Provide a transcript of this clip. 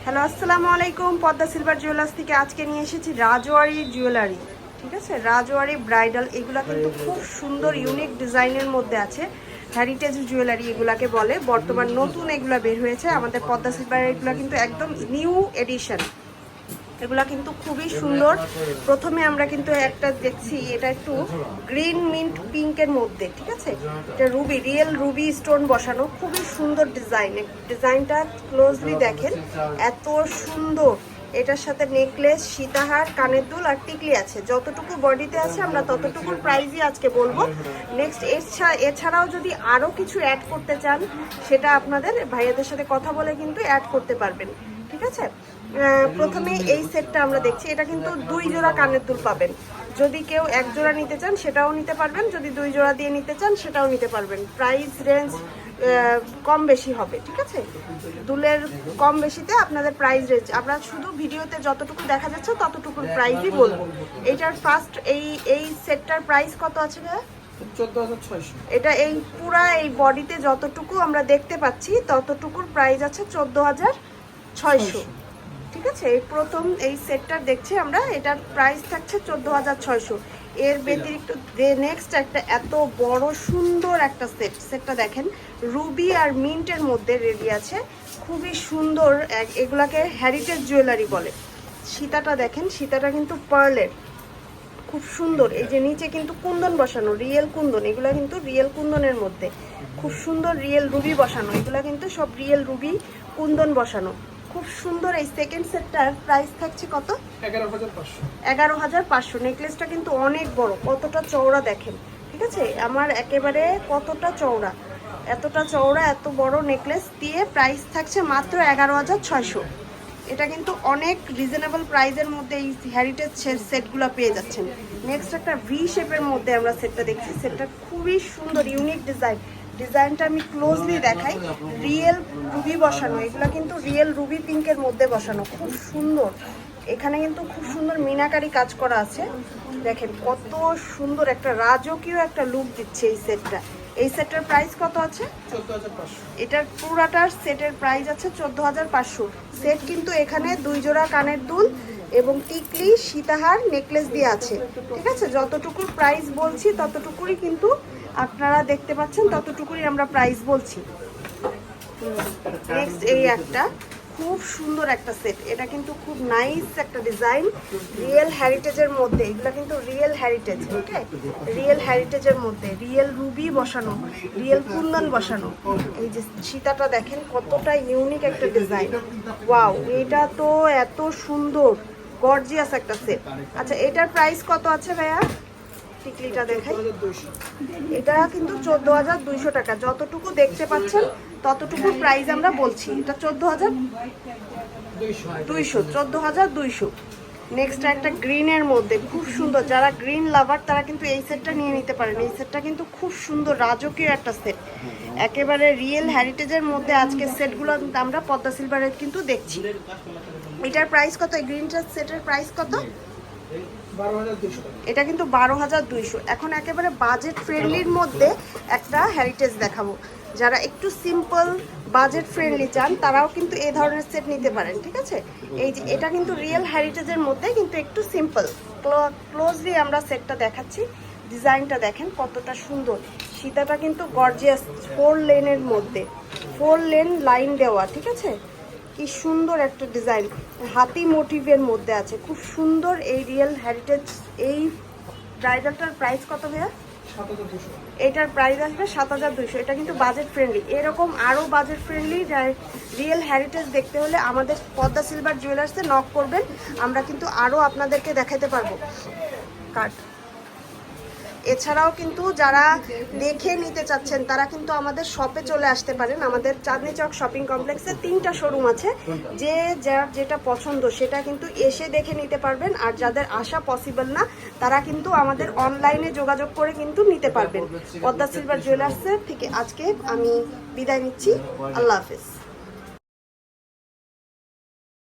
Hello, আসসালামু আলাইকুম। Padma silver jewellers থেকে আজকে নিয়ে এসেছি রাজওয়ারি জুয়েলারি। ঠিক আছে, রাজওয়ারি ব্রাইডাল। এগুলা কিন্তু খুব সুন্দর ইউনিক ডিজাইনের মধ্যে আছে। হেরিটেজ জুয়েলারি এগুলাকে বলে। বর্তমান নতুন এগুলা বের হয়েছে আমাদের পদ্মা সিলভার। এগুলা কিন্তু একদম নিউ এডিশন। এগুলা কিন্তু খুবই সুন্দর। প্রথমে আমরা কিন্তু একটা দেখছি, এটা একটু গ্রিন মিন্ট পিঙ্কের মধ্যে। ঠিক আছে, এটা রুবি, রিয়েল রুবি স্টোন বসানো, খুবই সুন্দর ডিজাইন। ডিজাইনটা ক্লোজলি দেখেন, এত সুন্দর। এটার সাথে নেকলেস, সীতাহার, কানের দুল আর টিকলি আছে। যতটুকু বডিতে আছে আমরা ততটুকুর প্রাইসই আজকে বলবো। নেক্সট এছাড়াও যদি আরও কিছু অ্যাড করতে চান, সেটা আপনাদের ভাইয়াদের সাথে কথা বলে কিন্তু অ্যাড করতে পারবেন। ঠিক আছে, প্রথমে এই সেটটা আমরা দেখছি। এটা কিন্তু 2 জোড়া কানের দুল পাবেন। যদি কেউ 1 জোড়া নিতে চান সেটাও নিতে পারবেন, যদি 2 জোড়া দিয়ে নিতে চান সেটাও নিতে পারবেন। প্রাইস রেঞ্জ কম বেশি হবে। ঠিক আছে, দুলের কম বেশিতে আপনাদের প্রাইস রেঞ্জ আমরা শুধু ভিডিওতে যতটুকু দেখা যাচ্ছে ততটুকুর প্রাইসই বলবো। এইটার ফার্স্ট এই সেটটার প্রাইস কত আছে ভাইয়া? 14,600। এটা এই পুরা এই বডিতে যতটুকু আমরা দেখতে পাচ্ছি ততটুকুর প্রাইস আছে 14,600। ঠিক আছে, এই প্রথম এই সেটটার দেখছি আমরা, এটার প্রাইস থাকছে 14,600। এর ব্যতিরিক্ত নেক্সট একটা এত বড় সুন্দর একটা সেটটা দেখেন, রুবি আর মিন্টের মধ্যে রেডি আছে, খুবই সুন্দর। এগুলাকে হেরিটেজ জুয়েলারি বলে। সীতাটা দেখেন, সীতাটা কিন্তু পার্লের, খুব সুন্দর। এই যে নিচে কিন্তু কুন্দন বসানো, রিয়েল কুন্দন। এগুলা কিন্তু রিয়েল কুন্দনের মধ্যে খুব সুন্দর রিয়েল রুবি বসানো। এগুলা কিন্তু সব রিয়েল রুবি কুন্দন বসানো, খুব সুন্দর। এই সেকেন্ড সেটটার প্রাইস থাকছে কত? 11,500। নেকলেসটা কিন্তু অনেক বড়, কতটা চওড়া দেখেন। ঠিক আছে, আমার একেবারে কতটা চওড়া, এতটা চওড়া, এত বড় নেকলেস দিয়ে প্রাইস থাকছে মাত্র 11,600। এটা কিন্তু অনেক রিজনেবল প্রাইসের মধ্যে এই হেরিটেজ সেটগুলো পেয়ে যাচ্ছেন। নেক্সট একটা ভি শেপের মধ্যে আমরা সেটটা দেখছি। সেটটা খুবই সুন্দর, ইউনিক ডিজাইন। ডিজাইনটা আমি ক্লোজলি দেখাই, রিয়েল রুবি বসানো। এগুলো কিন্তু রিয়েল রুবি পিঙ্কের মধ্যে বসানো, খুব সুন্দর। এখানে কিন্তু খুব সুন্দর মিনাকারি কাজ করা আছে। দেখেন কত সুন্দর একটা রাজকীয় একটা লুক দিচ্ছে এই সেটটা। এই সেটটার প্রাইস কত আছে? 14,500। এটার পুরাটার সেটের প্রাইস আছে 14,500। সেট কিন্তু এখানে 2 জোড়া কানের দুল এবং টিকলি, সীতাহার, নেকলেস দিয়ে আছে। ঠিক আছে, যতটুকুর প্রাইস বলছি ততটুকুরই কিন্তু আপনারা দেখতে পাচ্ছেন, ততটুকুরই আমরা প্রাইস বলছি। নেক্সট এই একটা খুব সুন্দর একটা সেট। এটা কিন্তু খুব নাইস একটা ডিজাইন, রিয়েল হেরিটেজের মধ্যে। এগুলো কিন্তু রিয়েল হেরিটেজ। ওকে, রিয়েল হেরিটেজের মধ্যে রিয়েল রুবি বসানো, রিয়েল কুন্দন বসানো। এই যে সীতাটা দেখেন কতটা ইউনিক একটা ডিজাইন। ওয়াও, এটা তো এত সুন্দর, গর্জিয়াস একটা সেট। আচ্ছা, এটার প্রাইস কত আছে ভাইয়া? টিকলিটা দেখাই, এটা কিন্তু 14,200 টাকা। যতটুকু দেখতে পাচ্ছেন ততটুকু প্রাইস আমরা বলছি। এটা 14,200। নেক্সট একটা গ্রিনের মধ্যে খুব সুন্দর। যারা গ্রিন লাভার তারা কিন্তু এই সেটটা নিয়ে নিতে পারেন। এই সেটটা কিন্তু খুব সুন্দর, রাজকীয় একটা সেট, একেবারে রিয়েল হেরিটেজের মধ্যে। আজকে সেটগুলো আমরা পদ্মা সিলভারের কিন্তু দেখছি। এটার প্রাইস কত? এই গ্রিনটার সেটের প্রাইস কত? 12,200। এটা কিন্তু 12,200। এখন একেবারে বাজেট ফ্রেন্ডলির মধ্যে একটা হেরিটেজ দেখাবো। যারা একটু সিম্পল বাজেট ফ্রেন্ডলি চান তারাও কিন্তু এই ধরনের সেট নিতে পারেন। ঠিক আছে, এই যে এটা কিন্তু রিয়েল হেরিটেজের মধ্যে কিন্তু একটু সিম্পল। ক্লোজলি আমরা সেটটা দেখাচ্ছি। ডিজাইনটা দেখেন কতটা সুন্দর। সীতাটা কিন্তু গর্জিয়াস, 4 লেনের মধ্যে, 4 লেন লাইন দেওয়া। ঠিক আছে, কি সুন্দর একটা ডিজাইন, হাতি মোটিভের মধ্যে আছে, খুব সুন্দর। এই রিয়েল হেরিটেজ এই ব্রাইডালটার প্রাইস কত ভাইয়া? 7,200। এটার প্রাইস আসবে 7,200। এটা কিন্তু বাজেট ফ্রেন্ডলি। এরকম আরও বাজেট ফ্রেন্ডলি রিয়েল হেরিটেজ দেখতে হলে আমাদের পদ্মা সিলভার জুয়েলার্সে নক করবেন, আমরা কিন্তু আরও আপনাদেরকে দেখাতে পারবো। কার্ড এছাড়াও কিন্তু যারা দেখে নিতে চাচ্ছেন তারা কিন্তু আমাদের শপে চলে আসতে পারেন। আমাদের চাঁদনি চক শপিং কমপ্লেক্সে 3টা শোরুম আছে। যে যার যেটা পছন্দ সেটা কিন্তু এসে দেখে নিতে পারবেন। আর যাদের আসা পসিবল না তারা কিন্তু আমাদের অনলাইনে যোগাযোগ করে কিন্তু নিতে পারবেন। পদ্মা সিলভার জুয়েলার্সের থেকে আজকে আমি বিদায় নিচ্ছি। আল্লাহ হাফেজ।